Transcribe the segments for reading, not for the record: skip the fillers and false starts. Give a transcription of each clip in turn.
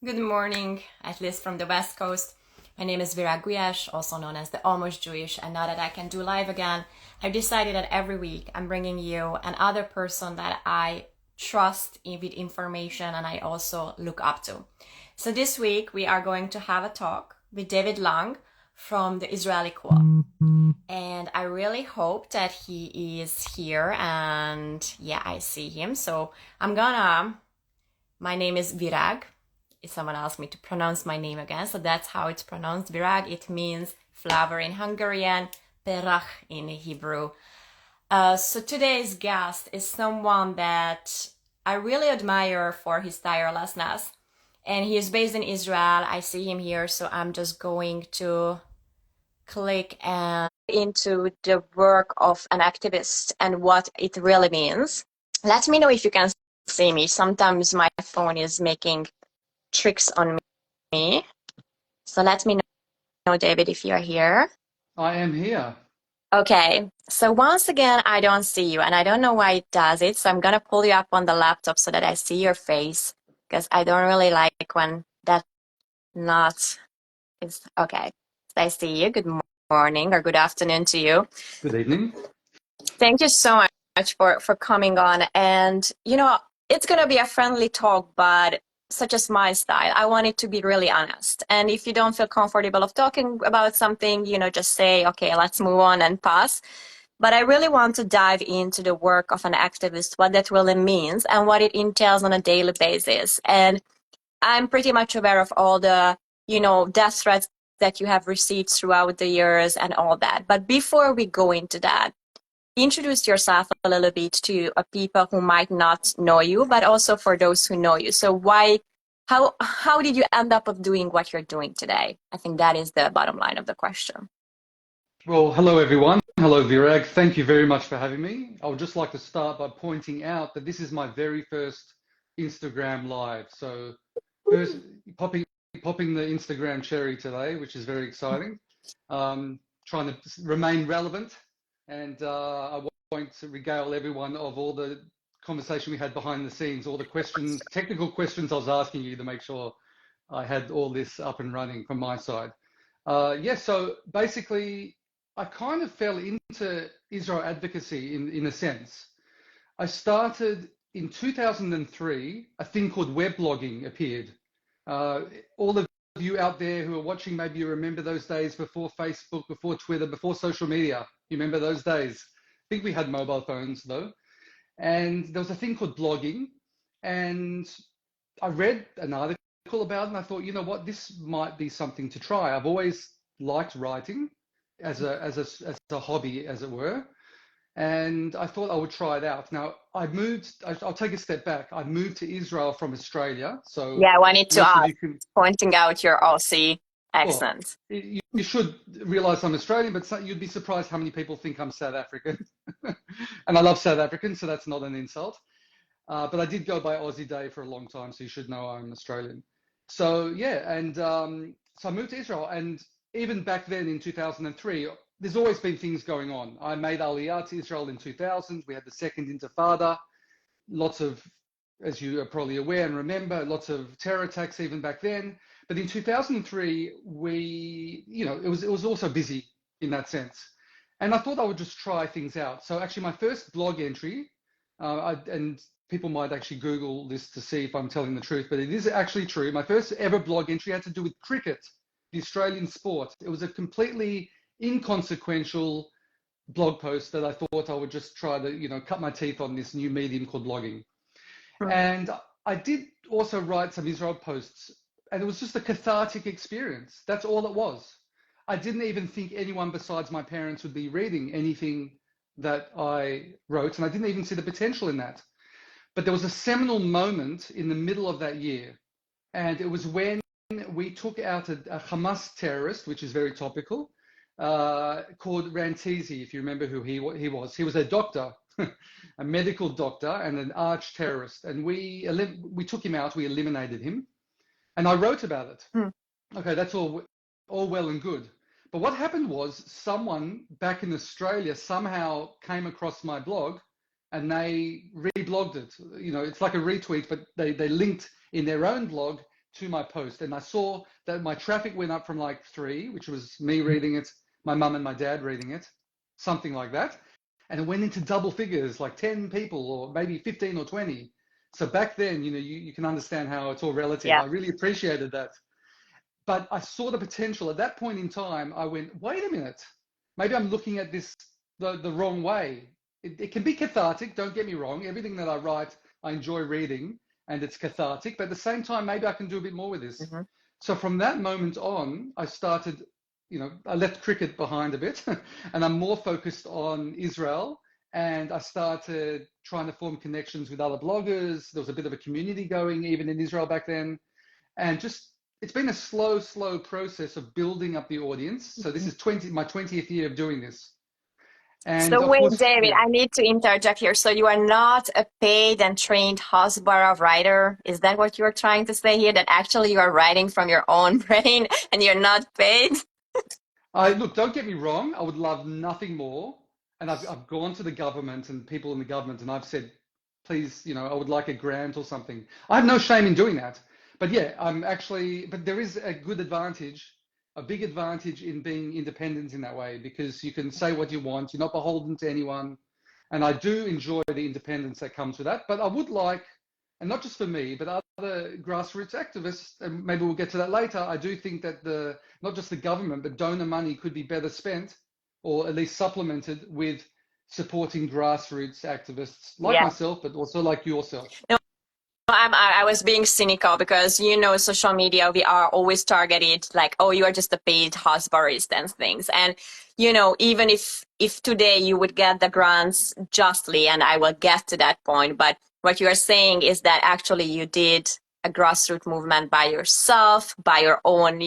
Good morning, at least from the West Coast. My name is Vera Guyash, also known as the Almost Jewish, and now that I can do live again, I've decided that every week I'm bringing you another person that I trust with information and I also look up to. So this week we are going to have a talk with David Lang from the Israeli Co-op. And I really hope that he is here and yeah, I see him. So my name is Virag. If someone asked me to pronounce my name again, so that's how it's pronounced. Virag, it means flower in Hungarian, perach in Hebrew. So today's guest is someone that I really admire for his tirelessness. And he is based in Israel. I see him here, so I'm just going to click and into the work of an activist and what it really means. Let me know if you can see me. Sometimes my phone is making tricks on me. So let me know, David, if you're here. I am here. Okay, so once again, I don't see you, and I don't know why it does it. So I'm gonna pull you up on the laptop so that I see your face, because I don't really like when that not is okay. So I see you. Good morning or good afternoon to you. Good evening. Thank you so much for coming on. And it's gonna be a friendly talk, but such as my style, I want it to be really honest. And if you don't feel comfortable of talking about something, just say, okay, let's move on and pass. But I really want to dive into the work of an activist, what that really means and what it entails on a daily basis. And I'm pretty much aware of all the, death threats that you have received throughout the years and all that. But before we go into that, introduce yourself a little bit to people who might not know you, but also for those who know you. So how did you end up of doing what you're doing today? I think that is the bottom line of the question. Well, hello everyone. Hello Virag. Thank you very much for having me. I would just like to start by pointing out that this is my very first Instagram live. So first popping the Instagram cherry today, which is very exciting. Trying to remain relevant, and I won't regale everyone of all the conversation we had behind the scenes, all the questions, technical questions I was asking you to make sure I had all this up and running from my side. Yes, so basically, I kind of fell into Israel advocacy in a sense. I started in 2003, a thing called webblogging appeared. Uh, all of you out there who are watching, maybe you remember those days before Facebook, before Twitter, before social media. You remember those days? I think we had mobile phones though. And there was a thing called blogging. And I read an article about it and I thought, you know what, this might be something to try. I've always liked writing as a hobby, as it were. And I thought I would try it out. Now, I'll take a step back. I moved to Israel from Australia. So Yeah, I wanted to most of ask, you can, pointing out your Aussie well, accent. you should realize I'm Australian, but you'd be surprised how many people think I'm South African. And I love South Africans, so that's not an insult. But I did go by Aussie Day for a long time, so you should know I'm Australian. So yeah, and so I moved to Israel, and even back then in 2003, there's always been things going on. I made Aliyah to Israel in 2000. We had the second Intifada, lots of, as you are probably aware and remember, lots of terror attacks even back then. But in 2003, it was also busy in that sense. And I thought I would just try things out. So actually, my first blog entry, and people might actually Google this to see if I'm telling the truth, but it is actually true. My first ever blog entry had to do with cricket, the Australian sport. It was a completely inconsequential blog post that I thought I would just try to, cut my teeth on this new medium called blogging. And I did also write some Israel posts, and it was just a cathartic experience. That's all it was. I didn't even think anyone besides my parents would be reading anything that I wrote, and I didn't even see the potential in that. But there was a seminal moment in the middle of that year, and it was when we took out a Hamas terrorist, which is very topical, called Rantizi, if you remember who he was. He was a doctor, a medical doctor, and an arch terrorist. And we took him out. We eliminated him, and I wrote about it. Hmm. Okay, that's all well and good. But what happened was someone back in Australia somehow came across my blog, and they reblogged it. It's like a retweet, but they linked in their own blog to my post, and I saw that my traffic went up from like 3, which was me reading it, my mum and my dad reading it, something like that. And it went into double figures, like 10 people or maybe 15 or 20. So back then, you can understand how it's all relative. Yeah. I really appreciated that. But I saw the potential. At that point in time, I went, wait a minute, maybe I'm looking at this the wrong way. It can be cathartic, don't get me wrong. Everything that I write, I enjoy reading and it's cathartic. But at the same time, maybe I can do a bit more with this. Mm-hmm. So from that moment on, I started, I left cricket behind a bit and I'm more focused on Israel. And I started trying to form connections with other bloggers. There was a bit of a community going even in Israel back then. And just, it's been a slow process of building up the audience. So this is my 20th year of doing this. And So of wait, course, David, yeah. I need to interject here. So you are not a paid and trained Hasbara writer. Is that what you are trying to say here? That actually you are writing from your own brain and you're not paid? Look, don't get me wrong. I would love nothing more. And I've gone to the government and people in the government and I've said, please, I would like a grant or something. I have no shame in doing that. But yeah, but there is a good advantage, a big advantage in being independent in that way, because you can say what you want. You're not beholden to anyone. And I do enjoy the independence that comes with that. But I would like, and not just for me, but other grassroots activists, and maybe we'll get to that later, I do think that not just the government, but donor money could be better spent or at least supplemented with supporting grassroots activists like Yeah. myself, but also like yourself. No, I was being cynical because, social media, we are always targeted like, oh, you are just a paid husbarist and things. And, even if today you would get the grants justly, and I will get to that point, but what you are saying is that actually you did a grassroots movement by yourself, by your own,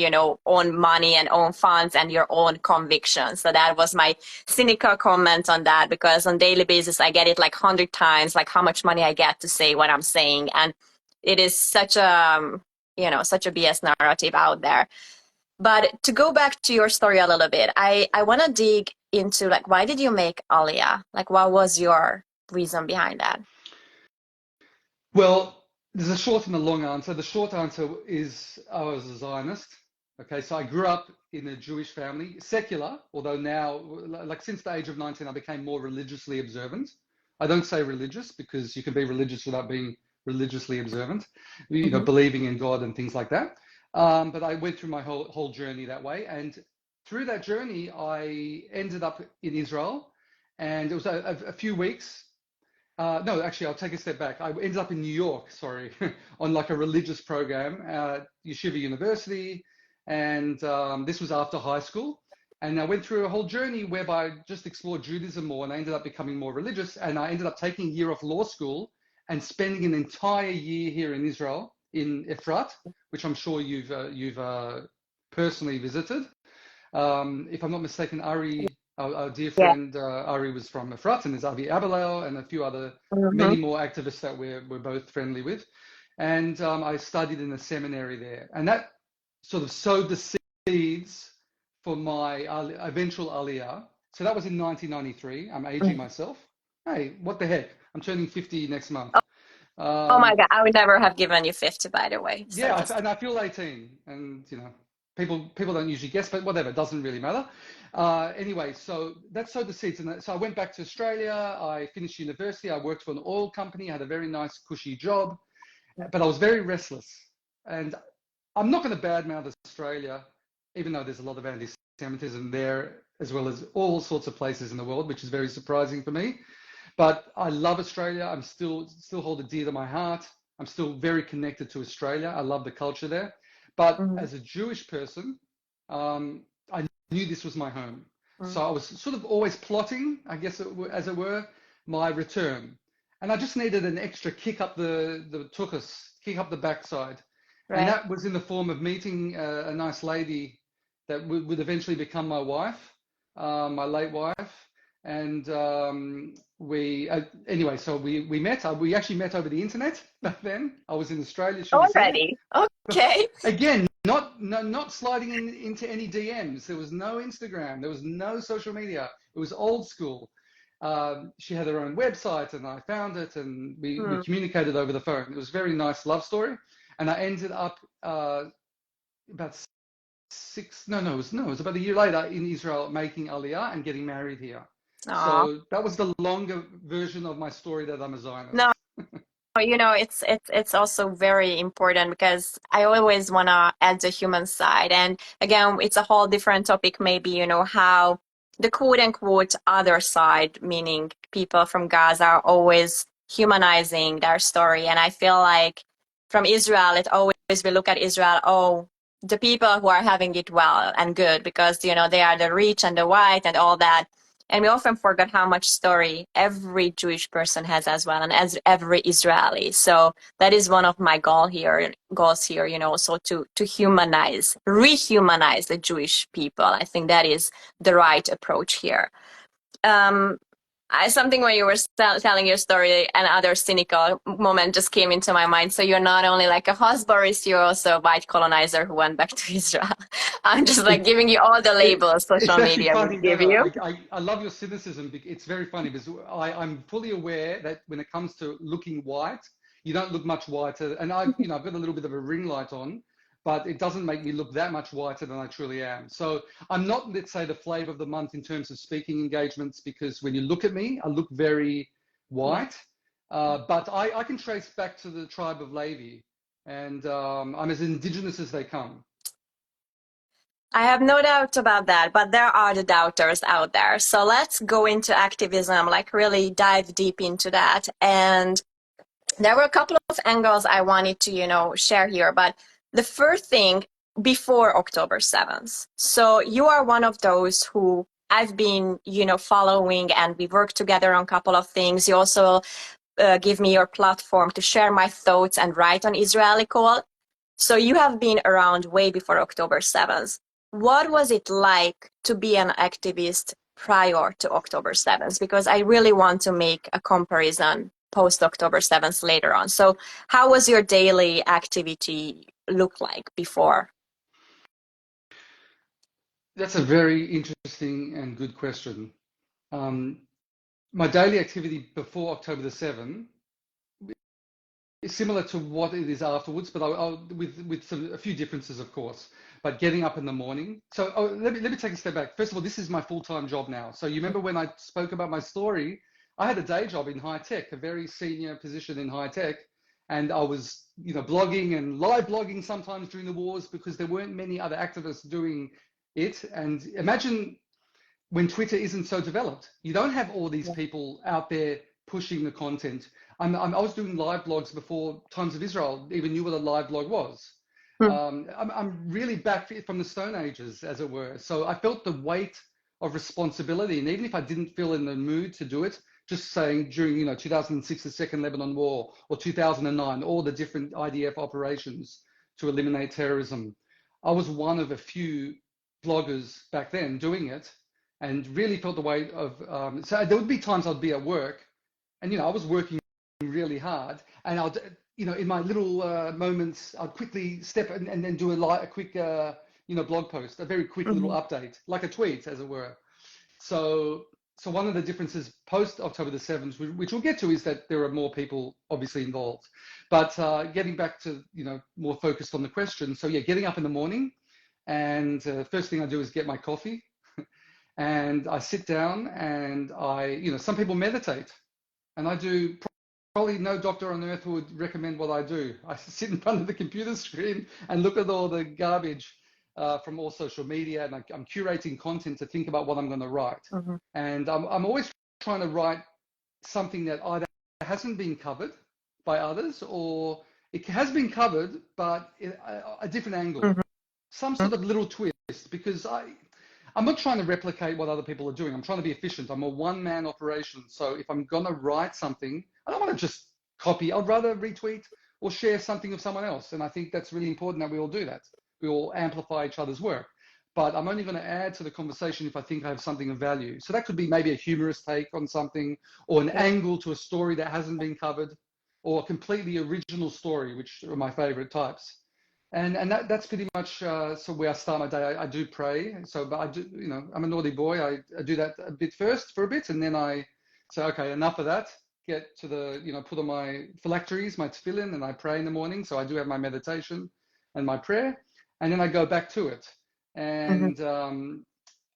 own money and own funds and your own convictions. So that was my cynical comment on that, because on daily basis, I get it like 100 times, like how much money I get to say what I'm saying. And it is such a, such a BS narrative out there. But to go back to your story a little bit, I want to dig into like, why did you make Aliyah? Like, what was your reason behind that? Well, there's a short and a long answer. The short answer is I was a Zionist. Okay, so I grew up in a Jewish family, secular, although now, like since the age of 19, I became more religiously observant. I don't say religious because you can be religious without being religiously observant, believing in God and things like that. But I went through my whole journey that way. And through that journey, I ended up in Israel. And it was a few weeks. No, actually, I'll take a step back. I ended up in New York, sorry, on like a religious program at Yeshiva University. And this was after high school. And I went through a whole journey whereby I just explored Judaism more, and I ended up becoming more religious. And I ended up taking a year off law school and spending an entire year here in Israel, in Efrat, which I'm sure you've personally visited. If I'm not mistaken, Ari, our dear Yeah. friend Ari was from Efrat, and there's Avi Abelel and a few other, many more activists that we're both friendly with. And I studied in a seminary there. And that sort of sowed the seeds for my eventual Aliyah. So that was in 1993. I'm aging myself. Hey, what the heck? I'm turning 50 next month. Oh my God, I would never have given you 50, by the way. So Yeah, and I feel 18, and people don't usually guess, but whatever, it doesn't really matter. Anyway, so that sowed the seeds, and so I went back to Australia. I finished university. I worked for an oil company. I had a very nice, cushy job, but I was very restless. And I'm not going to badmouth Australia, even though there's a lot of anti-Semitism there, as well as all sorts of places in the world, which is very surprising for me. But I love Australia. I'm still hold it dear to my heart. I'm still very connected to Australia. I love the culture there. But as a Jewish person, I knew this was my home. So I was sort of always plotting, I guess, as it were, my return. And I just needed an extra kick up the tuchus, kick up the backside. Right. And that was in the form of meeting a nice lady that would eventually become my wife, my late wife. And anyway, so we met. We actually met over the internet back then. I was in Australia. already. Okay. Again, not sliding into any DMs. There was no Instagram. There was no social media. It was old school. She had her own website, and I found it, and we communicated over the phone. It was a very nice love story. And I ended up about it was about a year later in Israel making Aliyah and getting married here. Oh, So that was the longer version of my story that I'm a Zionist. no, it's also very important because I always want to add the human side. And again, it's a whole different topic, maybe, how the quote unquote other side, meaning people from Gaza, are always humanizing their story. And I feel like from Israel, it always, we look at Israel, oh, the people who are having it well and good because, they are the rich and the white and all that. And we often forget how much story every Jewish person has as well, and as every Israeli. So that is one of my goals here, so to rehumanize the Jewish people. I think that is the right approach here. Um, something when you were telling your story, another cynical moment just came into my mind. So you're not only like a Hosborist, you're also a white colonizer who went back to Israel. I'm just like giving you all the labels It's social actually media funny. would No, give no, you. I love your cynicism. It's very funny because I'm fully aware that when it comes to looking white, you don't look much whiter. And I've got a little bit of a ring light on, but it doesn't make me look that much whiter than I truly am. So I'm not, let's say, the flavor of the month in terms of speaking engagements, because when you look at me, I look very Yeah. white. But I can trace back to the tribe of Levi, and I'm as indigenous as they come. I have no doubt about that, but there are the doubters out there. So let's go into activism, like really dive deep into that. And there were a couple of angles I wanted to, share here. But the first thing, before October 7th. So you are one of those who I've been, following, and we worked together on a couple of things. You also give me your platform to share my thoughts and write on Israeli Call. So you have been around way before October 7th. What was it like to be an activist prior to October 7th? Because I really want to make a comparison post October 7th later on. So how was your daily activity look like before? That's a very interesting and good question. Um, my daily activity before October the 7th is similar to what it is afterwards, but with a few differences, of course. But getting up in the morning. So let me take a step back. First of all, this is my full-time job now. So you remember when I spoke about my story, I had a day job in high tech, a very senior position in high tech, and I was, blogging and live blogging sometimes during the wars because there weren't many other activists doing it. And imagine when Twitter isn't so developed. You don't have all these people out there pushing the content. I was doing live blogs before Times of Israel even knew what a live blog was. Hmm. I'm really back from the Stone Ages, as it were. So I felt the weight of responsibility. And even if I didn't feel in the mood to do it, just saying during 2006, the Second Lebanon War, or 2009, all the different IDF operations to eliminate terrorism, I was one of a few bloggers back then doing it, and really felt the weight of. So there would be times I'd be at work, and I was working really hard, and I'd in my little moments I'd quickly step and then do a quick blog post, a very quick little Mm-hmm. update, like a tweet, as it were. So one of the differences post October the 7th, which we'll get to, is that there are more people obviously involved. But getting back to more focused on the question. So yeah, getting up in the morning, and first thing I do is get my coffee, and I sit down, and some people meditate, and I do. Probably no doctor on earth would recommend what I do. I sit in front of the computer screen and look at all the garbage from all social media, and I'm curating content to think about what I'm going to write. Mm-hmm. And I'm always trying to write something that either hasn't been covered by others, or it has been covered, but a different angle, some sort of little twist, because I'm not trying to replicate what other people are doing. I'm trying to be efficient. I'm a one-man operation. So if I'm going to write something, I don't want to just copy. I'd rather retweet or share something of someone else. And I think that's really important that we all do that. We all amplify each other's work. But I'm only going to add to the conversation if I think I have something of value. So that could be maybe a humorous take on something, or an angle to a story that hasn't been covered, or a completely original story, which are my favorite types. And that's pretty much so where I start my day. I do pray. So, but I do, I'm a naughty boy. I do that a bit first for a bit, and then I say, okay, enough of that. get to the, put on my phylacteries, my tefillin, and I pray in the morning. So I do have my meditation and my prayer, and then I go back to it. And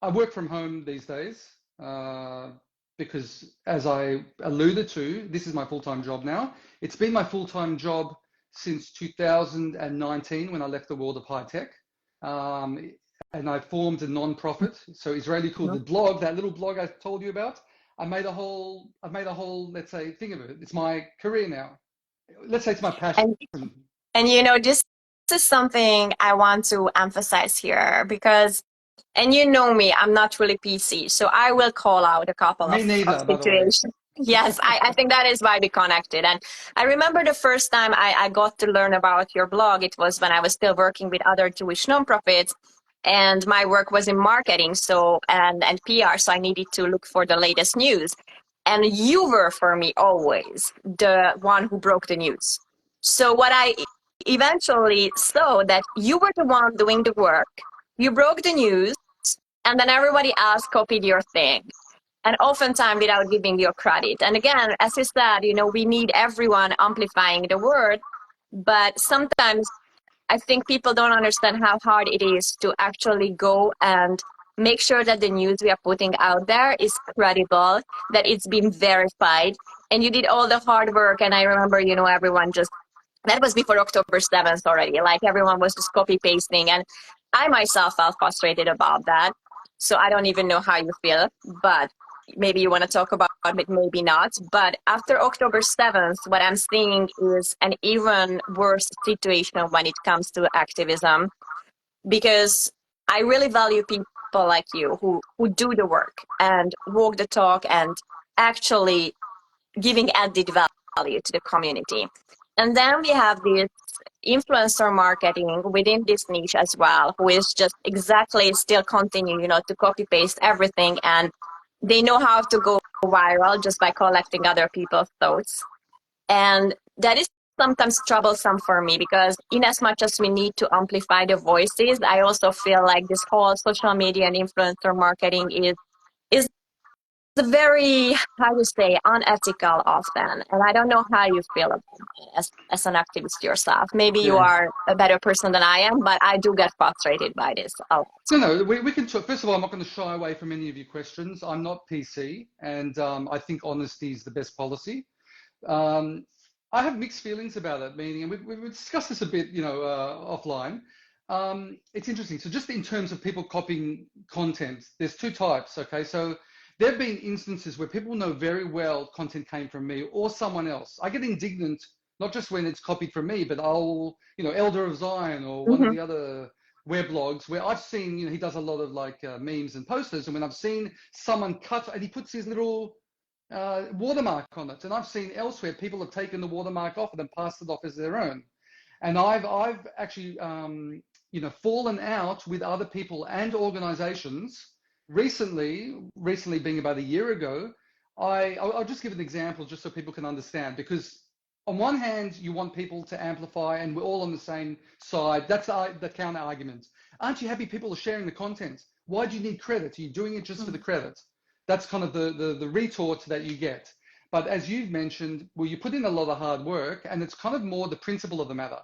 I work from home these days because, as I alluded to, this is my full-time job now. It's been my full-time job since 2019 when I left the world of high tech. And I formed a non-profit, so Israeli called the blog, that little blog I told you about. I've made a whole, let's say, thing of it. It's my career now. Let's say it's my passion. And this is something I want to emphasize here because, and you know me, I'm not really PC, so I will call out a couple Me neither, of situations. Yes, I think that is why we connected. And I remember the first time I got to learn about your blog, it was when I was still working with other Jewish nonprofits. And my work was in marketing, and PR, so I needed to look for the latest news. And you were, for me, always the one who broke the news. So what I eventually saw that you were the one doing the work, you broke the news, and then everybody else copied your thing. And oftentimes without giving you credit. And again, as you said, we need everyone amplifying the word, but sometimes I think people don't understand how hard it is to actually go and make sure that the news we are putting out there is credible, that it's been verified. And you did all the hard work. And I remember, everyone just, that was before October 7th already, like everyone was just copy pasting. And I myself felt frustrated about that. So I don't even know how you feel, but maybe you want to talk about it, maybe not. But after October 7th, what I'm seeing is an even worse situation when it comes to activism, because I really value people like you who do the work and walk the talk and actually giving added value to the community. And then we have this influencer marketing within this niche as well, who is just exactly still continuing, to copy paste everything, and they know how to go viral just by collecting other people's thoughts. And that is sometimes troublesome for me because in as much as we need to amplify the voices, I also feel like this whole social media and influencer marketing is very, how to say, unethical often. And I don't know how you feel about it as an activist yourself. Maybe you are a better person than I am, but I do get frustrated by this a lot. No, we can talk. First of all, I'm not going to shy away from any of your questions. I'm not PC, and I think honesty is the best policy. I have mixed feelings about it, meaning, and we've discussed this a bit, offline. It's interesting. So just in terms of people copying content, there's two types, okay? So there have been instances where people know very well content came from me or someone else. I get indignant, not just when it's copied from me, but Elder of Zion or one of the other weblogs where I've seen, he does a lot of like memes and posters. And when I've seen someone cut and he puts his little watermark on it. And I've seen elsewhere people have taken the watermark off and then passed it off as their own. And I've actually, fallen out with other people and organizations recently being about a year ago. I'll just give an example just so people can understand, because on one hand, you want people to amplify and we're all on the same side. That's the counter argument. Aren't you happy people are sharing the content? Why do you need credit? Are you doing it just for the credit? That's kind of the retort that you get. But as you've mentioned, well, you put in a lot of hard work and it's kind of more the principle of the matter.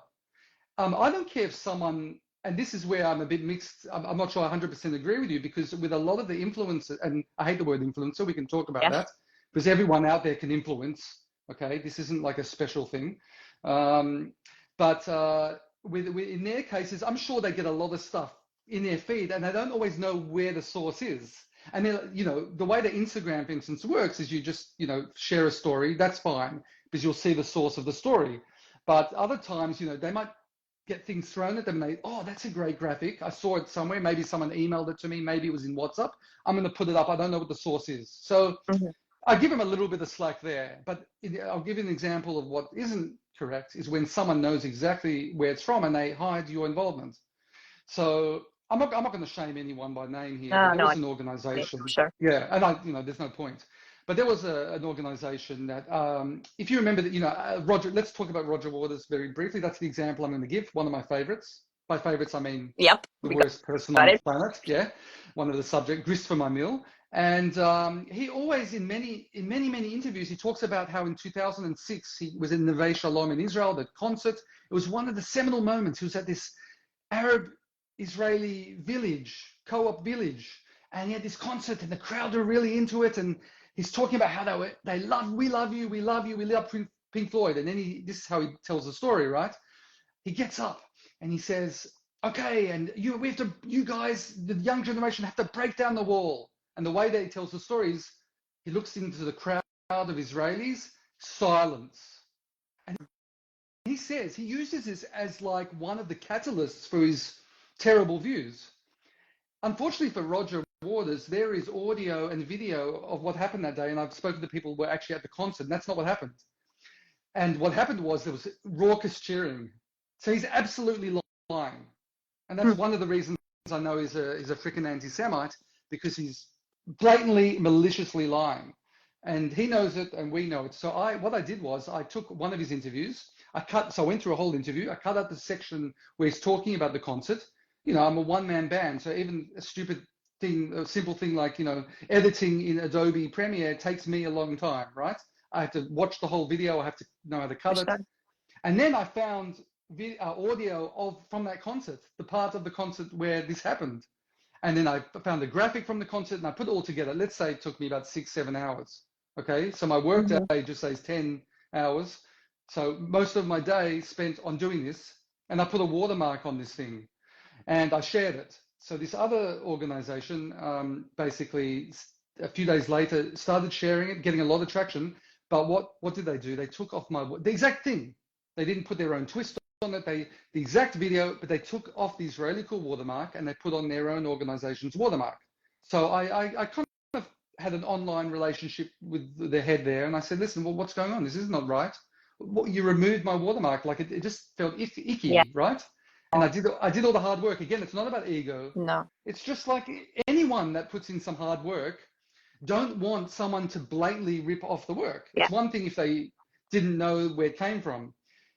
I don't care if someone, and this is where I'm a bit mixed, I'm not sure I 100% agree with you, because with a lot of the influencers, and I hate the word influencer, we can talk about that, because everyone out there can influence, okay? This isn't like a special thing. But in their cases, I'm sure they get a lot of stuff in their feed and they don't always know where the source is. And then, the way that Instagram, for instance, works is you just, share a story, that's fine, because you'll see the source of the story. But other times, they might get things thrown at them. That's a great graphic. I saw it somewhere. Maybe someone emailed it to me. Maybe it was in WhatsApp. I'm going to put it up. I don't know what the source is. So I give them a little bit of slack there. But I'll give you an example of what isn't correct is when someone knows exactly where it's from and they hide your involvement. So I'm not going to shame anyone by name here, but there was an organization. Sure. Yeah, and there's no point. But there was an organization that, if you remember that, Roger, let's talk about Roger Waters very briefly. That's the example I'm going to give, one of my favorites. By favorites, I mean Yep. the We worst person got on the it. planet. Yeah, one of the subject, grist for my mill. And he always, in many interviews, he talks about how in 2006 he was in Neve Shalom in Israel, the concert. It was one of the seminal moments. He was at this Arab Israeli village, co-op village, and he had this concert, and the crowd were really into it. And he's talking about how we love you, we love you, we love Pink Floyd. And then this is how he tells the story, right? He gets up and he says, "Okay, and you guys, the young generation, have to break down the wall." And the way that he tells the story is, he looks into the crowd of Israelis, silence, and he says he uses this as like one of the catalysts for his terrible views. Unfortunately for Roger Waters, there is audio and video of what happened that day, and I've spoken to people who were actually at the concert, and that's not what happened. And what happened was there was raucous cheering. So he's absolutely lying. And that's one of the reasons I know he's a freaking anti-Semite, because he's blatantly, maliciously lying. And he knows it and we know it. So what I did was I took one of his interviews. So I went through a whole interview. I cut out the section where he's talking about the concert. You know, I'm a one-man band. So even a simple thing like, you know, editing in Adobe Premiere takes me a long time, right? I have to watch the whole video. I have to know how to cut it. And then I found audio from that concert, the part of the concert where this happened. And then I found a graphic from the concert and I put it all together. Let's say it took me about 6-7 hours. Okay. So my work day just says 10 hours. So most of my day spent on doing this, and I put a watermark on this thing and I shared it. So this other organization basically a few days later started sharing it, getting a lot of traction. But what did they do? They took off the exact thing. They didn't put their own twist on it. The exact video, but they took off the Israeli cool watermark and they put on their own organization's watermark. So I kind of had an online relationship with the head there, and I said, "Listen, well, what's going on? This is not right. You removed my watermark. Like it just felt icky, right?" And I did all the hard work. Again, it's not about ego. No. It's just like anyone that puts in some hard work don't want someone to blatantly rip off the work. It's one thing if they didn't know where it came from.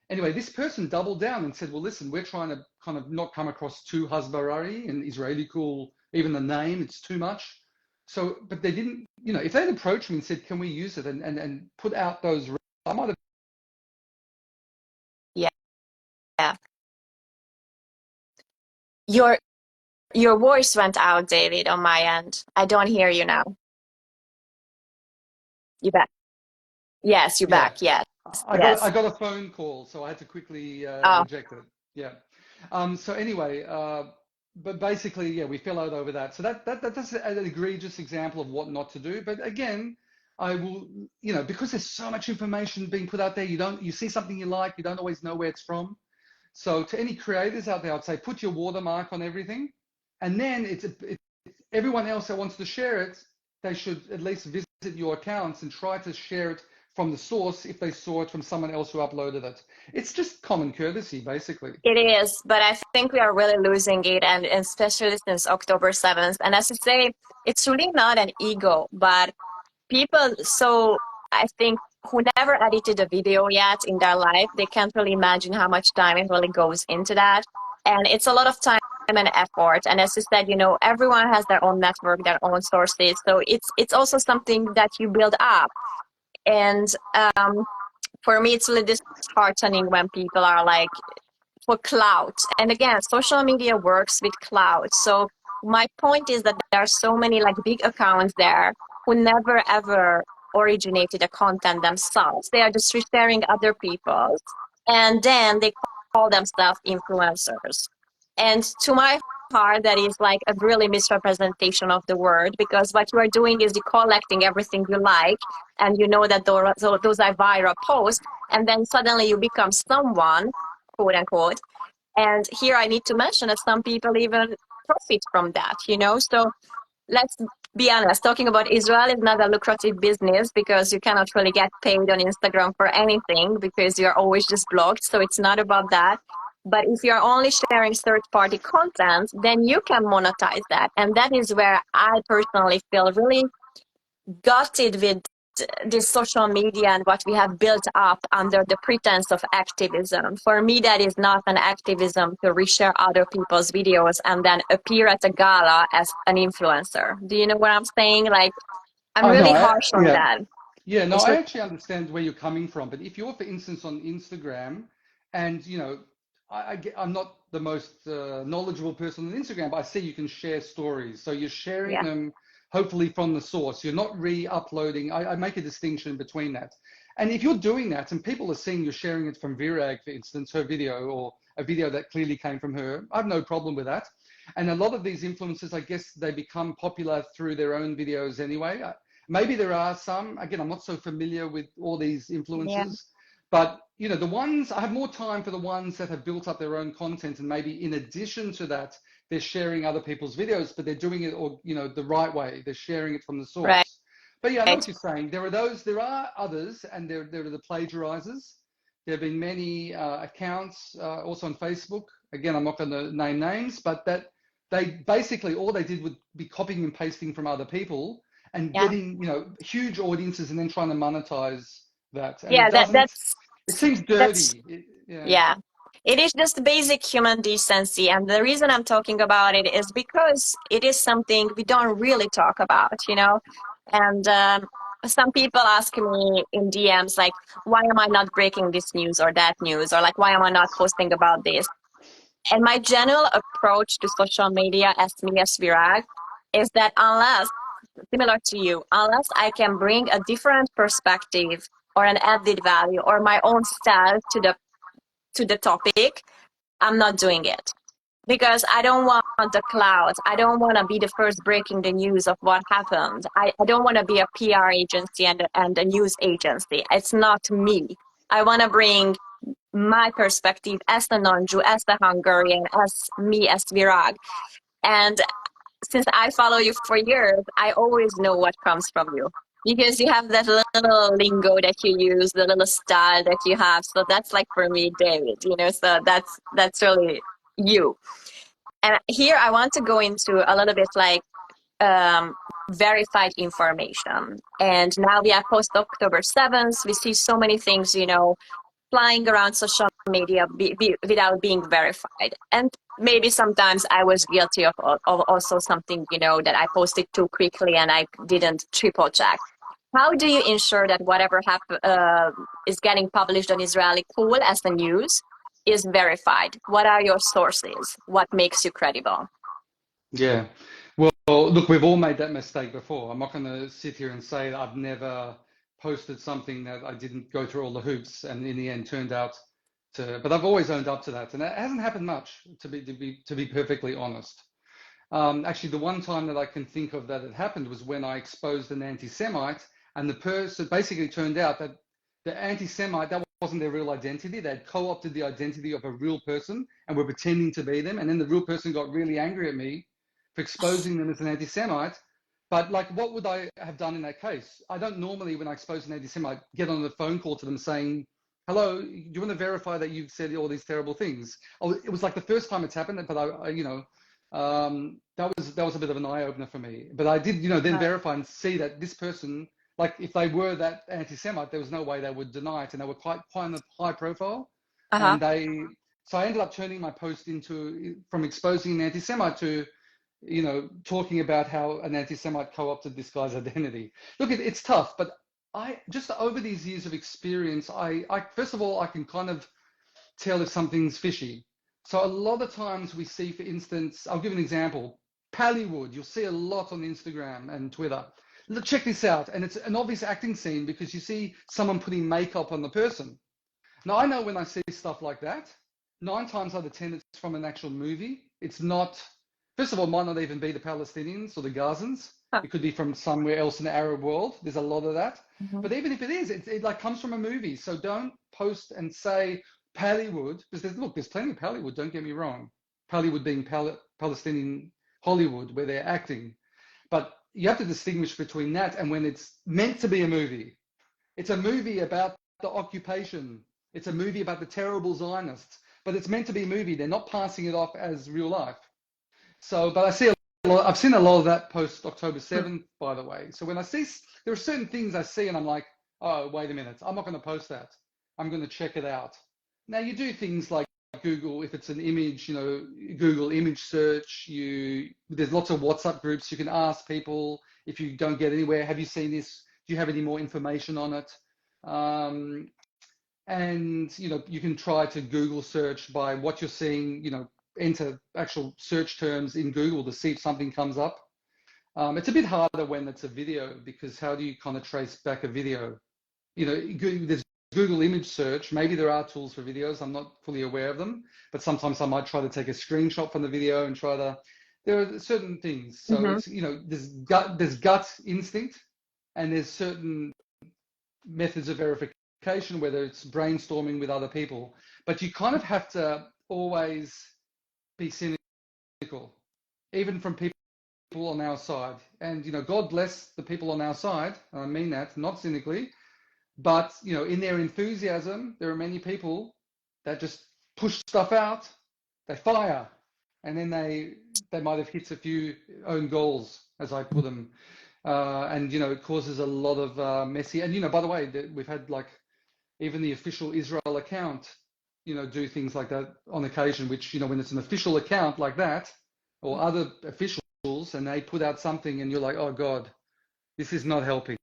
Anyway, this person doubled down and said, well, listen, we're trying to kind of not come across too Hasbarari and Israeli cool, even the name, it's too much. So, but they didn't, you know, if they'd approached me and said, can we use it and put out those, I might have. Yeah. Your voice went out, David, on my end. I don't hear you now. You back? Yes, you're back. Yes. I got a phone call, so I had to quickly reject it. Yeah. So anyway, but basically, yeah, we fell out over that. So that's an egregious example of what not to do. But again, I will, you know, because there's so much information being put out there, you see something you like, you don't always know where it's from. So to any creators out there, I'd say put your watermark on everything, and then it's everyone else that wants to share it, they should at least visit your accounts and try to share it from the source if they saw it from someone else who uploaded it. It's just common courtesy, basically. It is, but I think we are really losing it, and especially since October 7th. And as you say, it's really not an ego, but people, so I think, who never edited a video yet in their life, they can't really imagine how much time it really goes into that. And it's a lot of time and effort. And as you said, you know, everyone has their own network, their own sources. So it's also something that you build up. And for me, it's really disheartening when people are like, for clout. And again, social media works with clout. So my point is that there are so many like big accounts there who never ever originated the content themselves. They are just sharing other people's, and then they call themselves influencers. And to my heart, that is like a really misrepresentation of the word, because what you are doing is you're collecting everything you like, and you know that those are viral posts, and then suddenly you become someone, quote unquote. And here I need to mention that some people even profit from that, you know? So let's be honest, talking about Israel is not a lucrative business, because you cannot really get paid on Instagram for anything because you're always just blocked. So it's not about that. But if you're only sharing third-party content, then you can monetize that. And that is where I personally feel really gutted with this social media and what we have built up under the pretense of activism. For me, that is not an activism to reshare other people's videos and then appear at a gala as an influencer. Do you know what I'm saying? Like, I'm I know. really harsh on Yeah. that. Yeah, no, It's I just, actually understand where you're coming from. But if you're, for instance, on Instagram, and I'm not the most knowledgeable person on Instagram, but I see you can share stories. So you're sharing yeah, them hopefully from the source. You're not re-uploading. I make a distinction between that. And if you're doing that and people are seeing you're sharing it from Virag, for instance, her video or a video that clearly came from her, I have no problem with that. And a lot of these influencers, I guess they become popular through their own videos anyway. Maybe there are some, again, I'm not so familiar with all these yeah, influencers, but the ones, I have more time for the ones that have built up their own content, and maybe in addition to that, they're sharing other people's videos, but they're doing it, or the right way. They're sharing it from the right. source. But yeah, I know what you're saying. There are others, and there are the plagiarizers. There have been many accounts, also on Facebook. Again, I'm not going to name names, but that they basically, all they did would be copying and pasting from other people and Yeah. getting huge audiences and then trying to monetize that. And Yeah, it seems that's dirty. Yeah. yeah. It is just basic human decency. And the reason I'm talking about it is because it is something we don't really talk about, you know? And some people ask me in DMs, like, why am I not breaking this news or that news? Or like, why am I not posting about this? And my general approach to social media as me as Virag is that unless, similar to you, unless I can bring a different perspective or an added value or my own style to the topic, I'm not doing it. Because I don't want the clouds. I don't want to be the first breaking the news of what happened. I don't want to be a PR agency and a news agency. It's not me. I want to bring my perspective as a non-Jew, as a Hungarian, as me, as Virag. And since I follow you for years, I always know what comes from you. Because you have that little lingo that you use, the little style that you have. So that's like for me, David, so that's really you. And here I want to go into a little bit like verified information. And now we are post October 7th. We see so many things, flying around social media without being verified. And maybe sometimes I was guilty of also something, that I posted too quickly and I didn't triple check. How do you ensure that whatever is getting published on Israeli Cool as the news is verified? What are your sources? What makes you credible? Yeah. Well, look, we've all made that mistake before. I'm not going to sit here and say that I've never posted something that I didn't go through all the hoops and in the end turned out but I've always owned up to that. And it hasn't happened much, to be perfectly honest. Actually, the one time that I can think of that it happened was when I exposed an anti-Semite, and the person basically turned out that the anti-Semite, that wasn't their real identity. They had co-opted the identity of a real person and were pretending to be them. And then the real person got really angry at me for exposing them as an anti-Semite. But like, what would I have done in that case? I don't normally, when I expose an anti-Semite, get on the phone call to them saying, hello, do you want to verify that you've said all these terrible things? Oh, it was like the first time it's happened, but that was a bit of an eye opener for me. But I did, then verify and see that this person, like if they were that anti-Semite, there was no way they would deny it, and they were quite high profile. Uh-huh. And so I ended up turning my post from exposing an anti-Semite to, talking about how an anti-Semite co-opted this guy's identity. Look, it's tough, but I just over these years of experience, I first of all, I can kind of tell if something's fishy. So a lot of times we see, for instance, I'll give an example. Pallywood, you'll see a lot on Instagram and Twitter. Look, check this out. And it's an obvious acting scene because you see someone putting makeup on the person. Now, I know when I see stuff like that, 9 times out of 10, it's from an actual movie. It's not, first of all, it might not even be the Palestinians or the Gazans. Huh. It could be from somewhere else in the Arab world. There's a lot of that. Mm-hmm. But even if it is, it like comes from a movie. So don't post and say Pallywood, because there's plenty of Pallywood, don't get me wrong. Pallywood being Palestinian Hollywood, where they're acting. But you have to distinguish between that and when it's meant to be a movie. It's a movie about the occupation. It's a movie about the terrible Zionists, but it's meant to be a movie. They're not passing it off as real life. So, but I see a I've seen a lot of that post October 7th, by the way. So when I see, there are certain things I see and I'm like, oh, wait a minute, I'm not going to post that. I'm going to check it out. Now you do things like Google, if it's an image, Google image search, there's lots of WhatsApp groups. You can ask people if you don't get anywhere, have you seen this? Do you have any more information on it? And, you can try to Google search by what you're seeing, enter actual search terms in Google to see if something comes up. It's a bit harder when it's a video, because how do you kind of trace back a video? There's Google image search. Maybe there are tools for videos. I'm not fully aware of them, but sometimes I might try to take a screenshot from the video and there are certain things. So it's, there's gut instinct, and there's certain methods of verification, whether it's brainstorming with other people, but you kind of have to always be cynical, even from people on our side. And, God bless the people on our side. I mean that, not cynically, but, in their enthusiasm, there are many people that just push stuff out, they fire, and then they might have hit a few own goals, as I put them. And, it causes a lot of messy, and, by the way, we've had even the official Israel account, do things like that on occasion, which, when it's an official account like that, or other officials, and they put out something and you're like, oh God, this is not helping.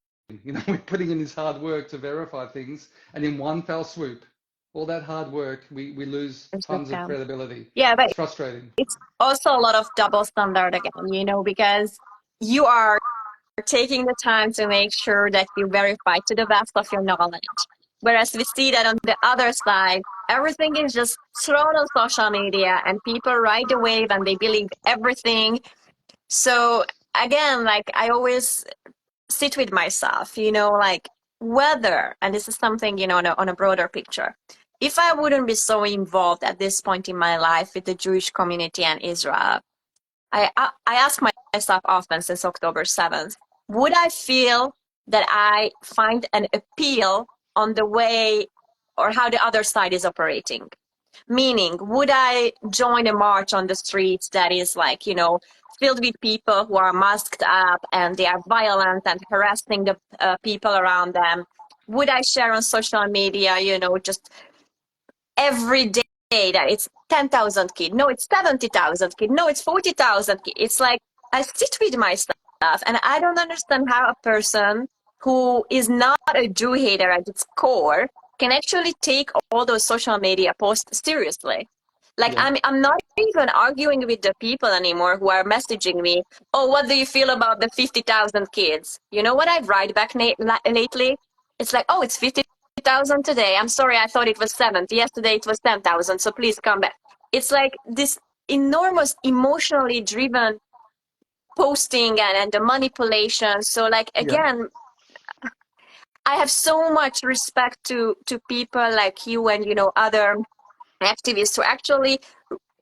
We're putting in this hard work to verify things, and in one fell swoop, all that hard work, we lose tons of credibility. Yeah, but it's frustrating. It's also a lot of double standard again, because you are taking the time to make sure that you verify to the best of your knowledge. Whereas we see that on the other side, everything is just thrown on social media and people ride the wave and they believe everything. So again, I always sit with myself, whether, and this is something, on a broader picture, if I wouldn't be so involved at this point in my life with the Jewish community and Israel, I ask myself often since October 7th, would I feel that I find an appeal on the way or how the other side is operating? Meaning, would I join a march on the streets that is filled with people who are masked up and they are violent and harassing the people around them? Would I share on social media, just every day that it's 10,000 kids? No, it's 70,000 kids. No, it's 40,000 kids. It's I sit with myself, and I don't understand how a person who is not a Jew hater at its core can actually take all those social media posts seriously. I'm not even arguing with the people anymore who are messaging me, oh, what do you feel about the 50,000 kids? You know what I write back lately? It's oh, it's 50,000 today. I'm sorry, I thought it was 70. Yesterday it was 10,000, so please come back. It's this enormous emotionally driven posting and the manipulation. So again, I have so much respect to people like you and other activists who actually,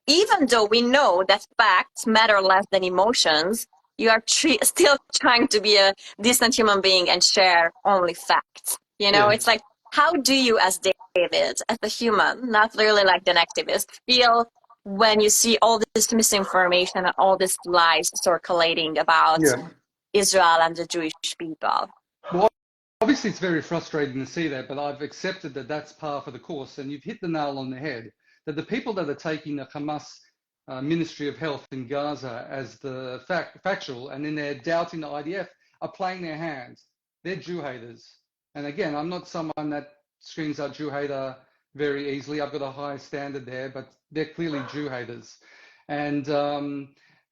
even though we know that facts matter less than emotions, you are still trying to be a decent human being and share only facts. It's how do you, as David, as a human, not really like an activist, feel when you see all this misinformation and all these lies circulating about Israel and the Jewish people? Well, obviously it's very frustrating to see that, but I've accepted that that's par for the course, and you've hit the nail on the head, that the people that are taking the Hamas Ministry of Health in Gaza as the factual, and then they're doubting the IDF, are playing their hand. They're Jew haters. And again, I'm not someone that screams out Jew hater very easily. I've got a high standard there, but they're clearly Jew haters. And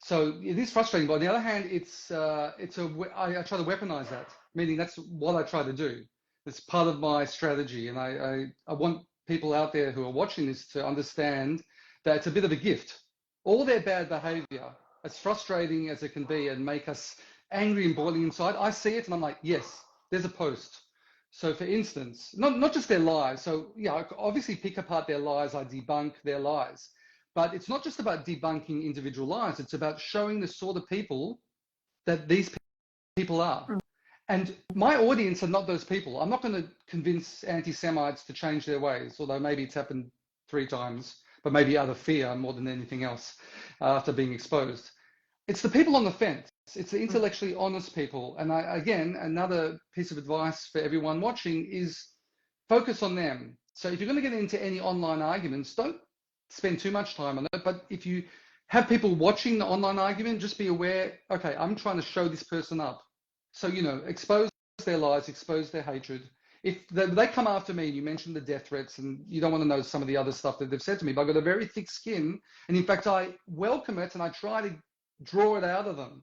so it is frustrating. But on the other hand, I try to weaponize that, meaning that's what I try to do. It's part of my strategy. And I want people out there who are watching this to understand that it's a bit of a gift. All their bad behavior, as frustrating as it can be and make us angry and boiling inside, I see it and I'm like, yes, there's a post. So for instance, not just their lies. So yeah, I obviously pick apart their lies, I debunk their lies. But it's not just about debunking individual lies. It's about showing the sort of people that these people are. And my audience are not those people. I'm not going to convince anti-Semites to change their ways, although maybe it's happened 3 times, but maybe out of fear more than anything else after being exposed. it's the people on the fence. It's the intellectually honest people. And again, another piece of advice for everyone watching is focus on them. So if you're going to get into any online arguments, don't spend too much time on it. But if you have people watching the online argument, just be aware, okay, I'm trying to show this person up. So, expose their lies, expose their hatred. If they come after me, you mentioned the death threats, and you don't want to know some of the other stuff that they've said to me, but I've got a very thick skin. And in fact, I welcome it and I try to draw it out of them.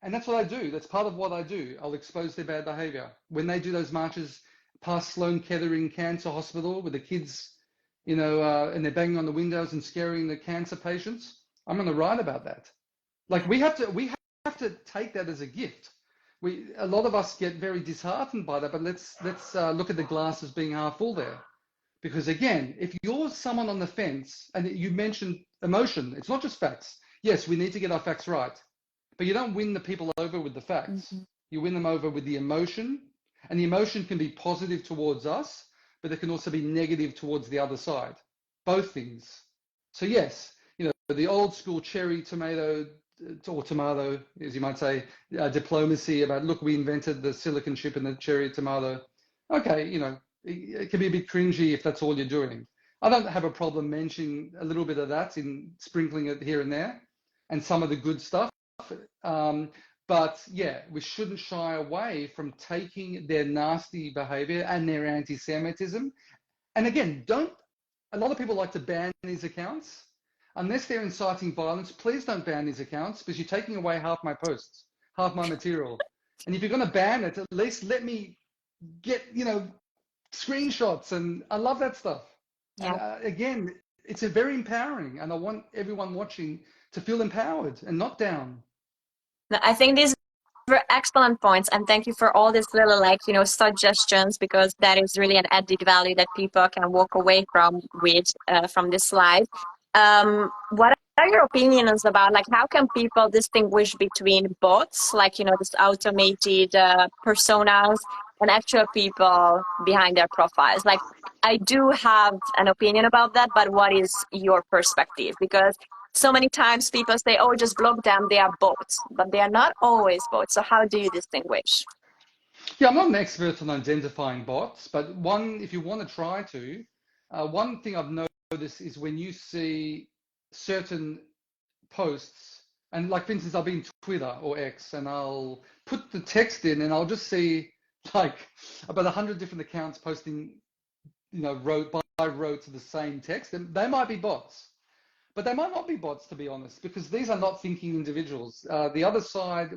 And that's what I do. That's part of what I do. I'll expose their bad behavior. When they do those marches past Sloan Kettering Cancer Hospital with the kids, and they're banging on the windows and scaring the cancer patients, I'm going to write about that. Like we have to take that as a gift. A lot of us get very disheartened by that, but let's look at the glass as being half full there. Because again, if you're someone on the fence, and you mentioned emotion, it's not just facts. Yes, we need to get our facts right, but you don't win the people over with the facts. Mm-hmm. You win them over with the emotion, and the emotion can be positive towards us, but it can also be negative towards the other side. Both things. So yes, the old school cherry tomato, or tomato, as you might say, diplomacy about, look, we invented the silicon chip and the cherry tomato. Okay, it can be a bit cringy if that's all you're doing. I don't have a problem mentioning a little bit of that, in sprinkling it here and there, and some of the good stuff. But yeah, we shouldn't shy away from taking their nasty behavior and their anti-Semitism. And again, a lot of people like to ban these accounts. Unless they're inciting violence, please don't ban these accounts, because you're taking away half my posts, half my material. And if you're going to ban it, at least let me get, screenshots. And I love that stuff. Yeah. And again, it's very empowering. And I want everyone watching to feel empowered and not down. I think these were excellent points, and thank you for all these little suggestions, because that is really an added value that people can walk away from this live. What are your opinions about how can people distinguish between bots, this automated personas, and actual people behind their profiles? I do have an opinion about that, but what is your perspective? Because so many times people say, oh, just block them, they are bots, but they are not always bots. So how do you distinguish? Yeah, I'm not an expert on identifying bots, but if you want to try to, one thing I've noticed is when you see certain posts, and for instance, I'll be in Twitter or X, and I'll put the text in, and I'll just see about 100 different accounts posting, row by row to the same text, and they might be bots. But they might not be bots, to be honest, because these are not thinking individuals. The other side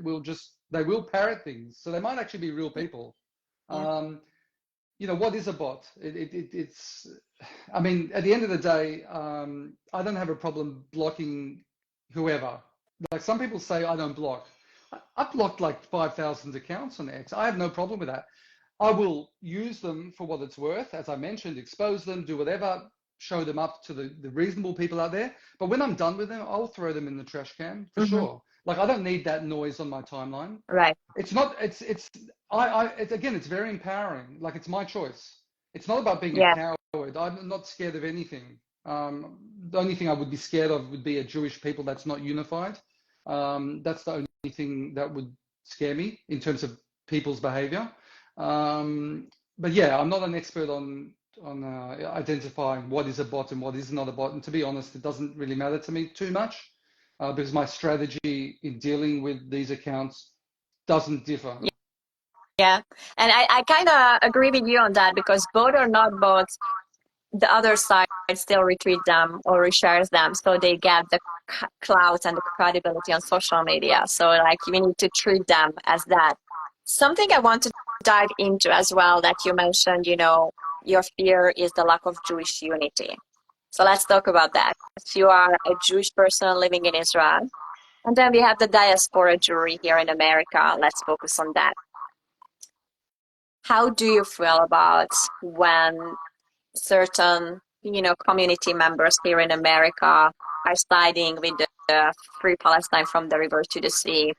they will parrot things. So they might actually be real people. Yeah. What is a bot? It's, at the end of the day, I don't have a problem blocking whoever. Some people say I don't block. I've blocked 5,000 accounts on X. I have no problem with that. I will use them for what it's worth. As I mentioned, expose them, do whatever, show them up to the reasonable people out there. But when I'm done with them, I'll throw them in the trash can for sure. I don't need that noise on my timeline. Right. It's not, again, it's very empowering. It's my choice. It's not about being a coward. I'm not scared of anything. The only thing I would be scared of would be a Jewish people that's not unified. That's the only thing that would scare me in terms of people's behavior. But yeah, I'm not an expert on identifying what is a bot and what is not a bot. And to be honest, it doesn't really matter to me too much, because my strategy in dealing with these accounts doesn't differ. Yeah, and I kind of agree with you on that, because bot or not bots, the other side still retweet them or reshares them, so they get the clout and the credibility on social media. So we need to treat them as that. Something I want to dive into as well that you mentioned, your fear is the lack of Jewish unity. So let's talk about that. If you are a Jewish person living in Israel, and then we have the diaspora Jewry here in America. Let's focus on that. How do you feel about when certain, community members here in America are siding with the Free Palestine from the river to the sea?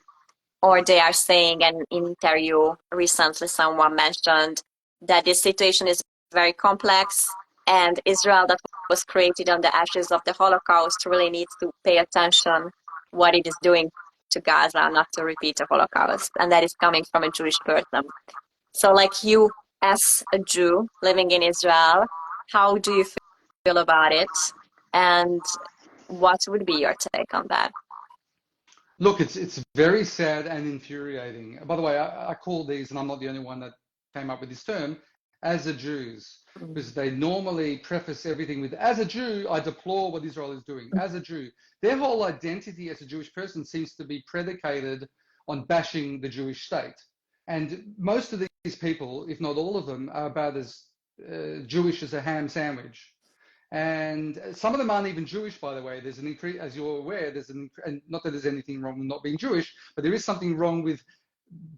Or they are saying, in an interview recently, someone mentioned that this situation is very complex, and Israel, that was created on the ashes of the Holocaust, really needs to pay attention what it is doing to Gaza, not to repeat the Holocaust, and that is coming from a Jewish person. So like you, as a Jew living in Israel, how do you feel about it? And what would be your take on that? Look, it's very sad and infuriating. By the way, I call these, and I'm not the only one that came up with this term, as a Jews, because they normally preface everything with, as a Jew, I deplore what Israel is doing. As a Jew, their whole identity as a Jewish person seems to be predicated on bashing the Jewish state. And most of these people, if not all of them, are about as Jewish as a ham sandwich. And some of them aren't even Jewish, by the way. There's an increase, as you're aware, and not that there's anything wrong with not being Jewish, but there is something wrong with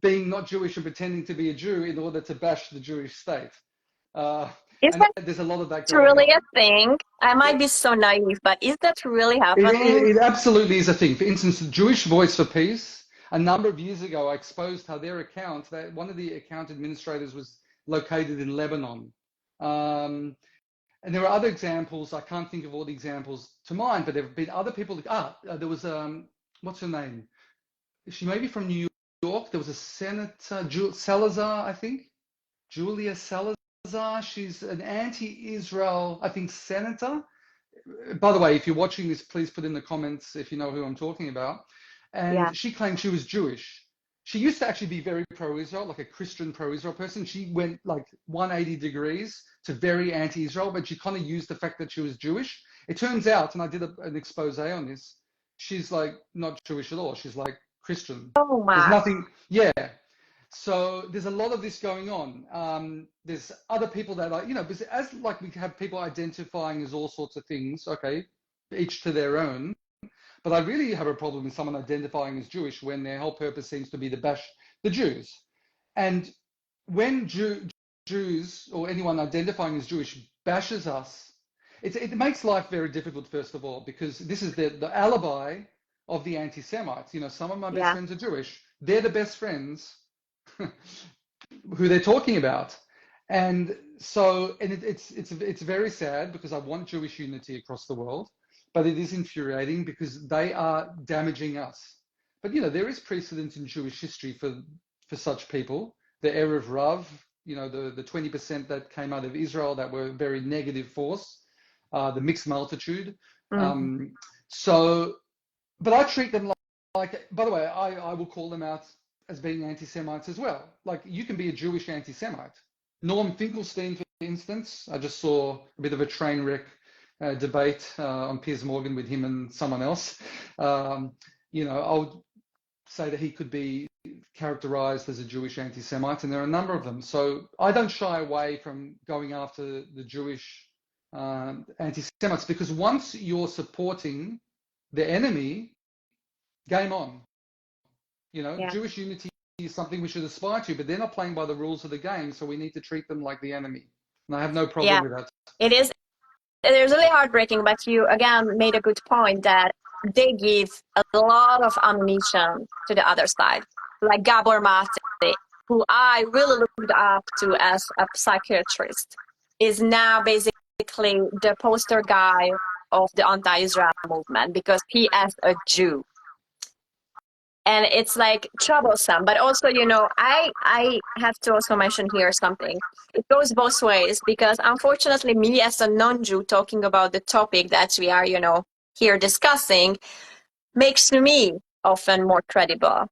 being not Jewish and pretending to be a Jew in order to bash the Jewish state. Is And that there's a lot of that going really on. a thing? I might be so naive, but is that really happening? It absolutely is a thing. For instance, the Jewish Voice for Peace, a number of years ago, I exposed how their account, that one of the account administrators was located in Lebanon. And there are other examples. I can't think of all the examples to mind, but there have been other people. There was, what's her name? She may be from New York. There was a Senator, Salazar, I think. Julia Salazar. She's an anti-Israel, I think, senator. By the way, if you're watching this, please put in the comments if you know who I'm talking about. And she claimed she was Jewish. She used to actually be very pro-Israel, like a Christian pro-Israel person. She went like 180 degrees to very anti-Israel, but she kind of used the fact that she was Jewish. It turns out, and I did an expose on this, she's like not Jewish at all. She's like Christian. Oh my. There's nothing, yeah. So there's a lot of this going on. There's other people that are, because as like we have people identifying as all sorts of things, okay, each to their own. But I really have a problem with someone identifying as Jewish when their whole purpose seems to be to bash the Jews. And when Jews or anyone identifying as Jewish bashes us, it makes life very difficult, first of all, because this is the alibi of the anti-Semites. Some of my best friends are Jewish. They're the best friends who they're talking about. And so, it's very sad because I want Jewish unity across the world. But it is infuriating because they are damaging us. But, there is precedent in Jewish history for such people. The Erev Rav, the 20% that came out of Israel that were a very negative force, the mixed multitude. But I treat them like, by the way, I will call them out as being anti-Semites as well. Like, you can be a Jewish anti-Semite. Norm Finkelstein, for instance, I just saw a bit of a train wreck debate on Piers Morgan with him and someone else. I would say that he could be characterized as a Jewish anti-Semite, and there are a number of them. So I don't shy away from going after the Jewish anti-Semites, because once you're supporting the enemy, game on. Jewish unity is something we should aspire to, but they're not playing by the rules of the game, so we need to treat them like the enemy. And I have no problem with that. It is. It is really heartbreaking, but you again made a good point that they give a lot of ammunition to the other side. Like Gabor Mate, who I really looked up to as a psychiatrist, is now basically the poster guy of the anti-Israel movement because he is a Jew. And it's like troublesome, but also, I have to also mention here something. It goes both ways because unfortunately me as a non-Jew talking about the topic that we are, here discussing makes me often more credible.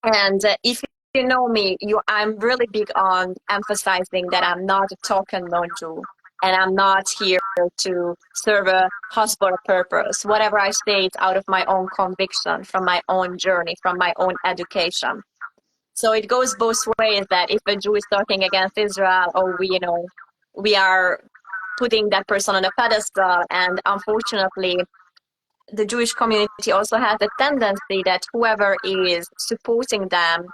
And if you know me, I'm really big on emphasizing that I'm not a token non-Jew. And I'm not here to serve a husband purpose. Whatever I say is out of my own conviction, from my own journey, from my own education. So it goes both ways that if a Jew is talking against Israel, or we are putting that person on a pedestal. And unfortunately, the Jewish community also has a tendency that whoever is supporting them,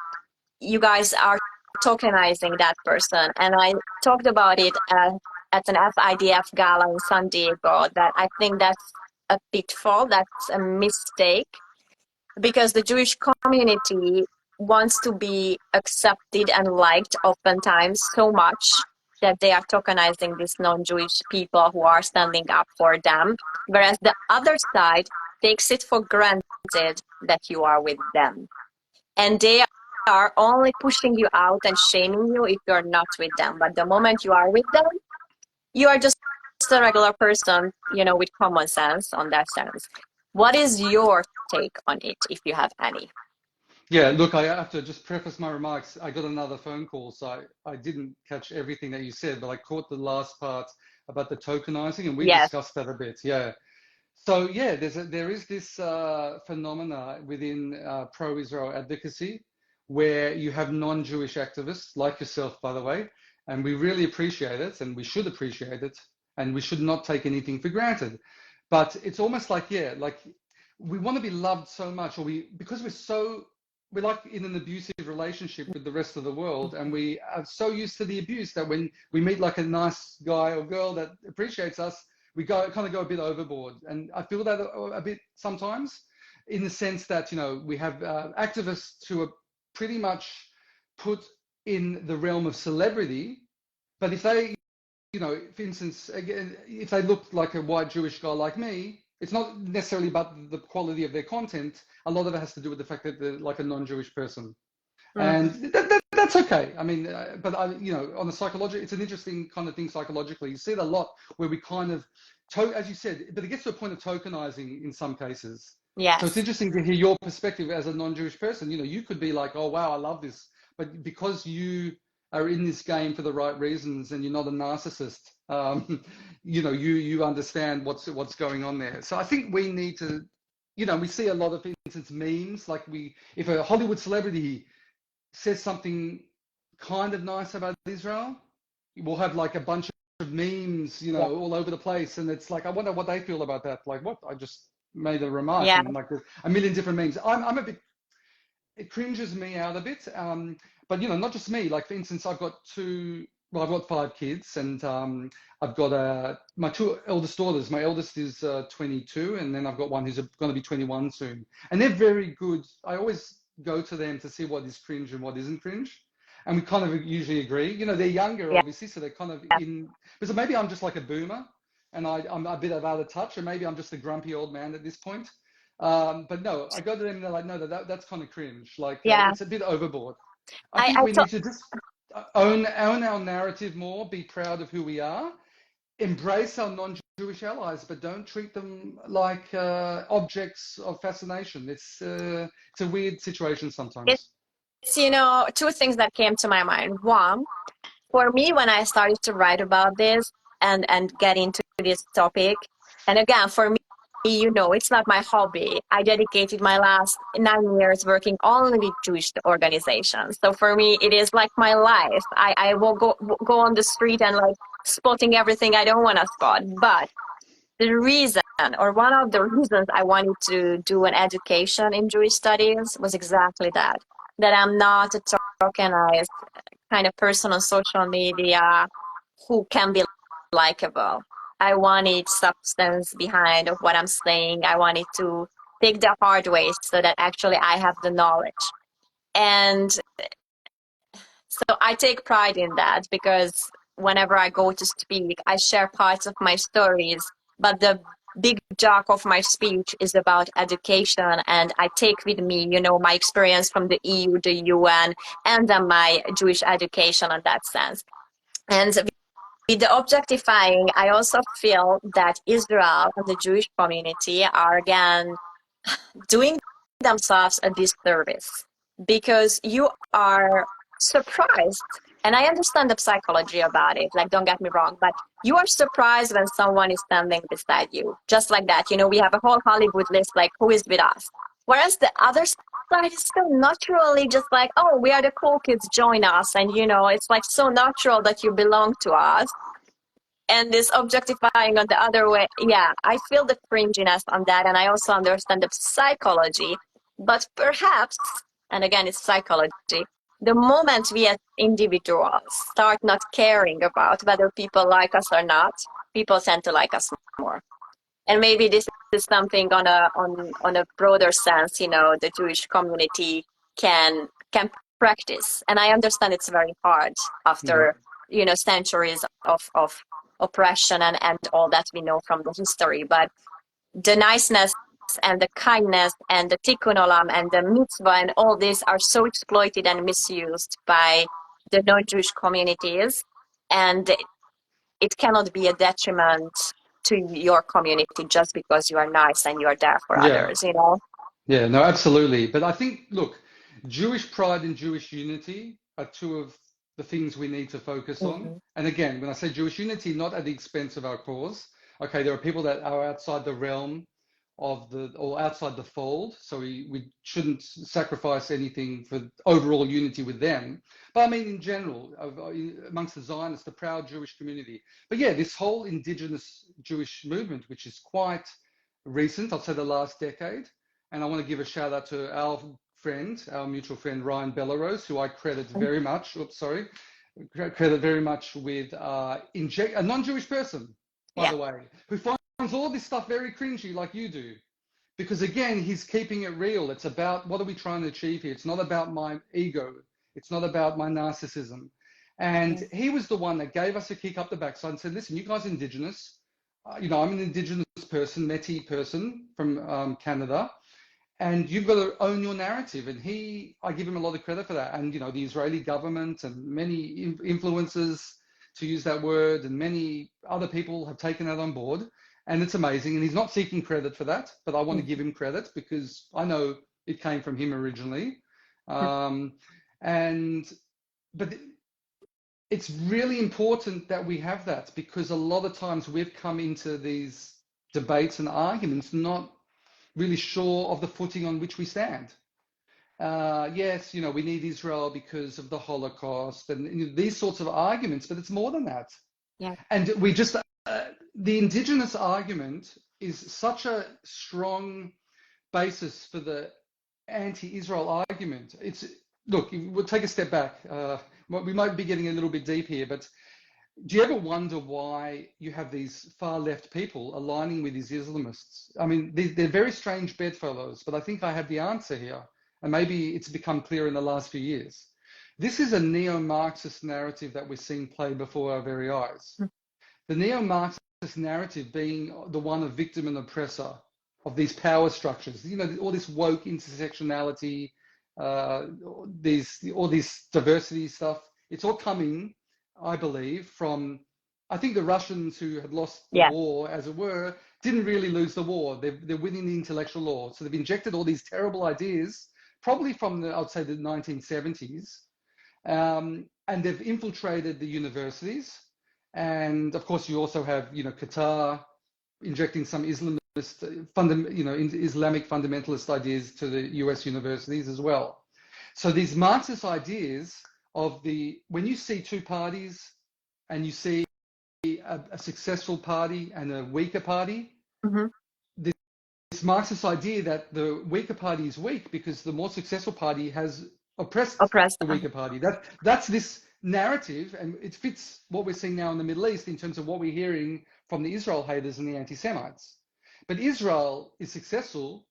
you guys are tokenizing that person. And I talked about it at an FIDF gala in San Diego, that I think that's a pitfall, that's a mistake, because the Jewish community wants to be accepted and liked oftentimes so much that they are tokenizing these non-Jewish people who are standing up for them. Whereas the other side takes it for granted that you are with them. And they are only pushing you out and shaming you if you're not with them. But the moment you are with them, you are just a regular person, with common sense on that sense. What is your take on it, if you have any? Yeah, look, I have to just preface my remarks. I got another phone call, so I didn't catch everything that you said, but I caught the last part about the tokenizing, and we Yes. discussed that a bit. Yeah. So yeah, there is this phenomena within pro-Israel advocacy where you have non-Jewish activists like yourself, by the way, and we really appreciate it, and we should appreciate it, and we should not take anything for granted. But it's almost like, yeah, like we want to be loved so much, or because we're like in an abusive relationship with the rest of the world, and we are so used to the abuse that when we meet like a nice guy or girl that appreciates us, we kind of go a bit overboard. And I feel that a bit sometimes, in the sense that, we have activists who are pretty much put in the realm of celebrity, but if they, for instance, again, if they look like a white Jewish guy like me, it's not necessarily about the quality of their content. A lot of it has to do with the fact that they're like a non-Jewish person. And that's okay. I mean, but on the psychology, it's an interesting kind of thing psychologically. You see it a lot where we kind of, as you said, but it gets to a point of tokenizing in some cases. Yes. So it's interesting to hear your perspective as a non-Jewish person. You could be like, oh, wow, I love this. But because you are in this game for the right reasons and you're not a narcissist, you understand what's going on there. So I think we need to, we see a lot of, for instance, memes, like if a Hollywood celebrity says something kind of nice about Israel, we'll have like a bunch of memes, all over the place. And it's like, I wonder what they feel about that. Like, what? I just made a remark, and like there's a million different memes. I'm a bit, it cringes me out a bit. But not just me. Like, for instance, I've got 5 kids, and I've got my 2 eldest daughters. My eldest is 22, and then I've got one who's going to be 21 soon. And they're very good. I always go to them to see what is cringe and what isn't cringe. And we kind of usually agree. They're younger, obviously, so they're kind of in. But maybe I'm just like a boomer, and I'm a bit out of touch, or maybe I'm just a grumpy old man at this point. But no, I go to them and they're like, no, that's kind of cringe. Like, it's a bit overboard. I think we need to just own our narrative more, be proud of who we are, embrace our non-Jewish allies, but don't treat them like objects of fascination. It's a weird situation sometimes. It's, 2 things that came to my mind. One, for me, when I started to write about this and get into this topic, and again, for me, it's not my hobby. I dedicated my last 9 years working only with Jewish organizations. So for me, it is like my life. I will go on the street and like spotting everything I don't want to spot. But the reason, or one of the reasons I wanted to do an education in Jewish studies was exactly that I'm not a tokenized kind of person on social media who can be likable. I wanted substance behind of what I'm saying. I wanted to take the hard way so that actually I have the knowledge. And so I take pride in that, because whenever I go to speak, I share parts of my stories, but the big chunk of my speech is about education, and I take with me, my experience from the EU, the UN, and then my Jewish education in that sense. And with the objectifying, I also feel that Israel and the Jewish community are again doing themselves a disservice, because you are surprised, and I understand the psychology about it, like, don't get me wrong, but you are surprised when someone is standing beside you, just like that. We have a whole Hollywood list, like, who is with us, whereas the other side is so naturally just like, oh, we are the cool kids, join us, and it's like so natural that you belong to us. And this objectifying on the other way, I feel the cringiness on that, and I also understand the psychology. But perhaps, and again, it's psychology, the moment we as individuals start not caring about whether people like us or not, people tend to like us more. And maybe this is something on a broader sense, the Jewish community can practice. And I understand it's very hard after centuries of oppression and all that we know from the history. But the niceness and the kindness and the tikkun olam and the mitzvah and all these are so exploited and misused by the non-Jewish communities, and it cannot be a detriment to your community just because you are nice and you are there for Yeah. others, you know? Yeah, no, absolutely. But I think, look, Jewish pride and Jewish unity are two of the things we need to focus on. And again, when I say Jewish unity, not at the expense of our cause. Okay, there are people that are outside the realm of or outside the fold, so we shouldn't sacrifice anything for overall unity with them. But I mean, in general, amongst the Zionists, the proud Jewish community. But yeah, this whole indigenous Jewish movement, which is quite recent, I'll say the last decade. And I want to give a shout out to our friend, our mutual friend, Ryan Bellerose, who I credit very much, credit very much with a non-Jewish person, by the way, who finds all this stuff very cringy like you do. Because again, he's keeping it real. It's about, what are we trying to achieve here? It's not about my ego. It's not about my narcissism. And he was the one that gave us a kick up the backside and said, listen, you guys are indigenous. I'm an indigenous person, Métis person from Canada. And you've got to own your narrative. And I give him a lot of credit for that. And, the Israeli government and many influencers, to use that word, and many other people have taken that on board. And it's amazing. And he's not seeking credit for that, but I want to give him credit because I know it came from him originally. But it's really important that we have that, because a lot of times we've come into these debates and arguments not really sure of the footing on which we stand. Yes, we need Israel because of the Holocaust and these sorts of arguments, but it's more than that. Yeah. And we just, the indigenous argument is such a strong basis for the anti-Israel argument. Look, we'll take a step back. We might be getting a little bit deep here, but do you ever wonder why you have these far left people aligning with these Islamists? I mean, they're very strange bedfellows, but I think I have the answer here. And maybe it's become clear in the last few years. This is a neo-Marxist narrative that we're seeing play before our very eyes. The neo-Marxist narrative being the one of victim and oppressor of these power structures. All this woke intersectionality, all this diversity stuff. It's all coming, I believe, from, I think the Russians who had lost the war, as it were, didn't really lose the war. They're winning the intellectual war. So they've injected all these terrible ideas, probably from I would say the 1970s. And they've infiltrated the universities. And of course, you also have, Qatar injecting some Islamic fundamentalist ideas to the US universities as well. So these Marxist ideas of when you see two parties and you see a successful party and a weaker party, this Marxist idea that the weaker party is weak because the more successful party has oppressed the weaker party. That's this narrative, and it fits what we're seeing now in the Middle East in terms of what we're hearing from the Israel haters and the anti-Semites. But Israel is successful,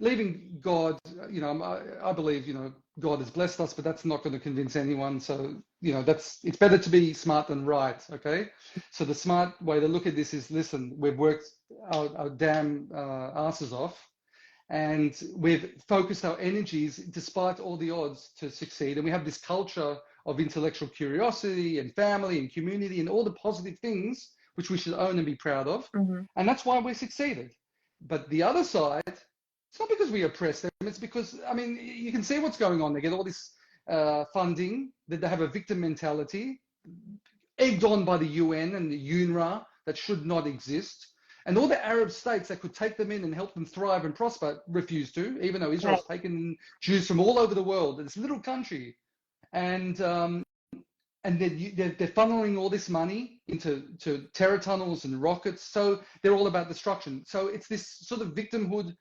leaving God, I believe, God has blessed us, but that's not going to convince anyone. So, it's better to be smart than right, okay? So the smart way to look at this is, listen, we've worked our damn asses off, and we've focused our energies, despite all the odds, to succeed. And we have this culture of intellectual curiosity and family and community and all the positive things which we should own and be proud of. And that's why we succeeded. But the other side, it's not because we oppress them. It's because, you can see what's going on. They get all this funding, that they have a victim mentality, egged on by the UN and the UNRWA that should not exist. And all the Arab states that could take them in and help them thrive and prosper refuse to, even though Israel's taken Jews from all over the world, this little country. And they're funneling all this money into terror tunnels and rockets. So they're all about destruction. So it's this sort of victimhood,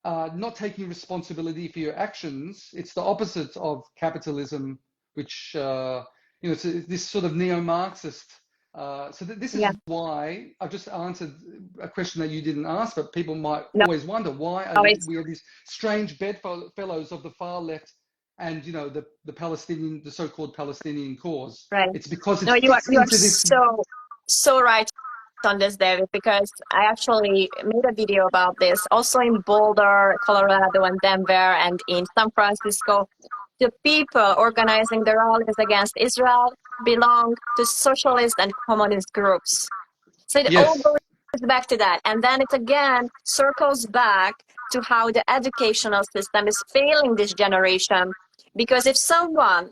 not taking responsibility for your actions. It's the opposite of capitalism, which, it's this sort of neo-Marxist. This is why I've just answered a question that you didn't ask, but people might always wonder, why we are these strange bedfellows of the far left and, the Palestinian, the so-called Palestinian cause. Right. It's because you are so right on this, David, because I actually made a video about this also in Boulder, Colorado, and Denver, and in San Francisco. The people organizing the rallies against Israel belong to socialist and communist groups. So it all Yes. goes back to that. And then it again circles back to how the educational system is failing this generation. Because if someone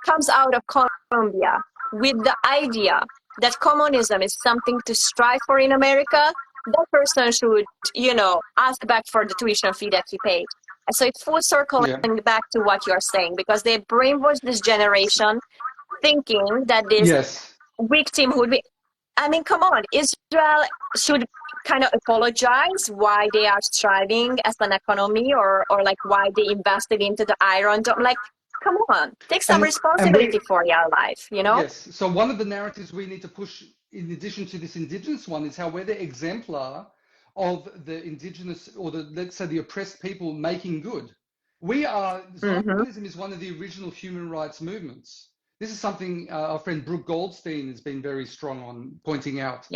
comes out of Colombia with the idea that communism is something to strive for in America, that person should, ask back for the tuition fee that he paid. And so it's full circling back to what you're saying, because they brainwash this generation thinking that this Yes. victimhood, I mean, come on, Israel should kind of apologize why they are striving as an economy, or like why they invested into the Iron Dome. Like, come on, take some responsibility for your life, Yes. So one of the narratives we need to push, in addition to this indigenous one, is how we're the exemplar of the indigenous, or let's say the oppressed people making good. Zionism is one of the original human rights movements. This is something our friend Brooke Goldstein has been very strong on pointing out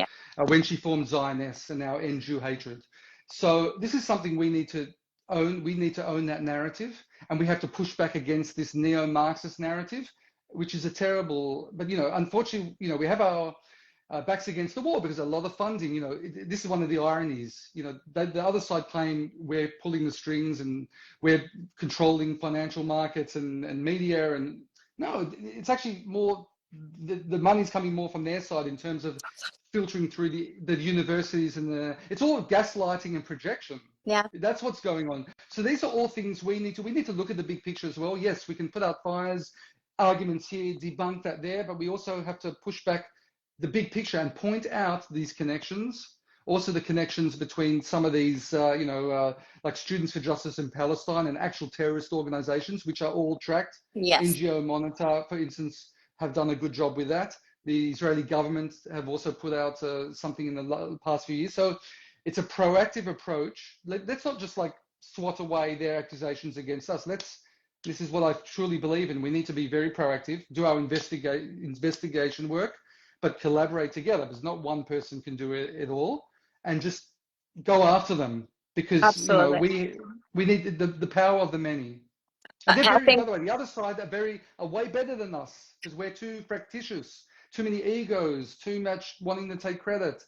when she formed Zionists and now End Jew Hatred. So this is something we need to own. We need to own that narrative, and we have to push back against this neo-Marxist narrative, which is a terrible, but unfortunately, we have our backs against the wall because a lot of funding, this is one of the ironies, the other side claim we're pulling the strings and we're controlling financial markets and media, and no, it's actually more, the money's coming more from their side in terms of filtering through the universities, and it's all gaslighting and projection. Yeah, that's what's going on. So these are all things we need to look at the big picture as well. Yes, we can put out fires, arguments here, debunk that there, but we also have to push back the big picture and point out these connections. Also the connections between some of these, like Students for Justice in Palestine and actual terrorist organizations, which are all tracked. Yes. NGO Monitor, for instance, have done a good job with that. The Israeli government have also put out something in the past few years. So it's a proactive approach. Let's not just like swat away their accusations against us. This is what I truly believe in. We need to be very proactive, do our investigation work, but collaborate together, because not one person can do it all, and just go after them, because we need the power of the many. And they're by the way, the other side are way better than us, because we're too fractious, too many egos, too much wanting to take credit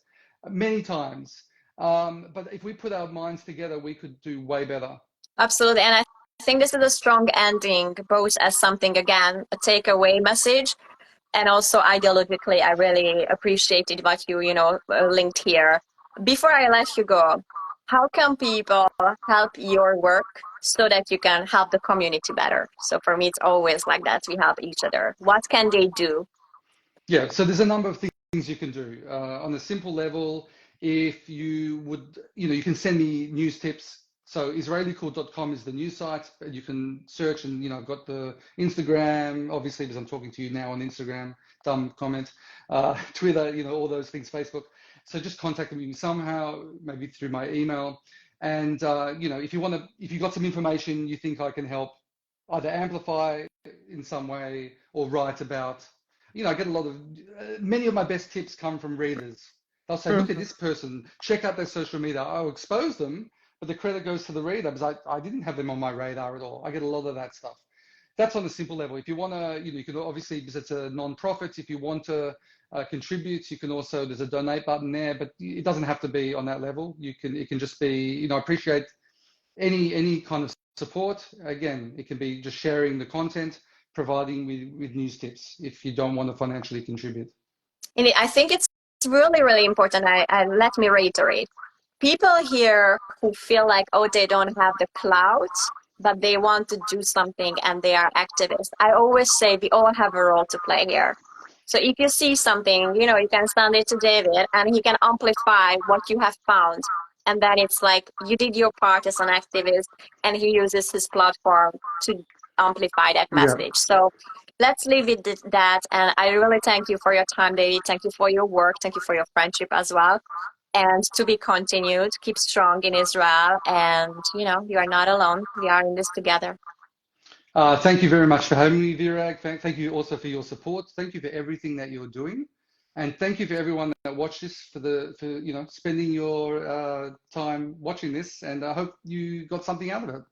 many times. But if we put our minds together, we could do way better. Absolutely. And I think this is a strong ending, both as something, again, a takeaway message, and also ideologically, I really appreciated what you, linked here. Before I let you go, how can people help your work so that you can help the community better? So for me, it's always like that. We help each other. What can they do? Yeah, so there's a number of things you can do. On a simple level, if you would, you can send me news tips. So israelicool.com is the news site. You can search, and I've got the Instagram, obviously, because I'm talking to you now on Instagram, dumb comment, Twitter, all those things, Facebook. So just contact me somehow, maybe through my email. And if you've got some information you think I can help either amplify in some way or write about, I get a lot of, many of my best tips come from readers. They'll say, look at this person, check out their social media. I'll expose them, but the credit goes to the reader, because I didn't have them on my radar at all. I get a lot of that stuff. That's on a simple level. If you want to, you can obviously, because it's a non-profit, if you want to contribute, you can also, there's a donate button there, but it doesn't have to be on that level. It can just be, appreciate any kind of support. Again, it can be just sharing the content, providing with news tips if you don't want to financially contribute. And I think it's really, really important. Let me reiterate. People here who feel like, they don't have the clout, but they want to do something and they are activists. I always say we all have a role to play here. So if you see something, you can send it to David and he can amplify what you have found. And then it's like you did your part as an activist, and he uses his platform to amplify that message. Yeah. So let's leave it at that. And I really thank you for your time, David. Thank you for your work. Thank you for your friendship as well. And to be continued. Keep strong in Israel. And, you are not alone. We are in this together. Thank you very much for having me, Virag. Thank you also for your support. Thank you for everything that you're doing. And thank you for everyone that watched this, for you know, spending your time watching this. And I hope you got something out of it.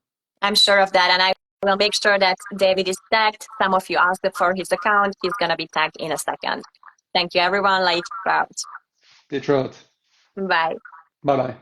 I'm sure of that, and I will make sure that David is tagged. Some of you asked for his account. He's gonna be tagged in a second. Thank you, everyone. Like, Detroit. bye. Bye bye.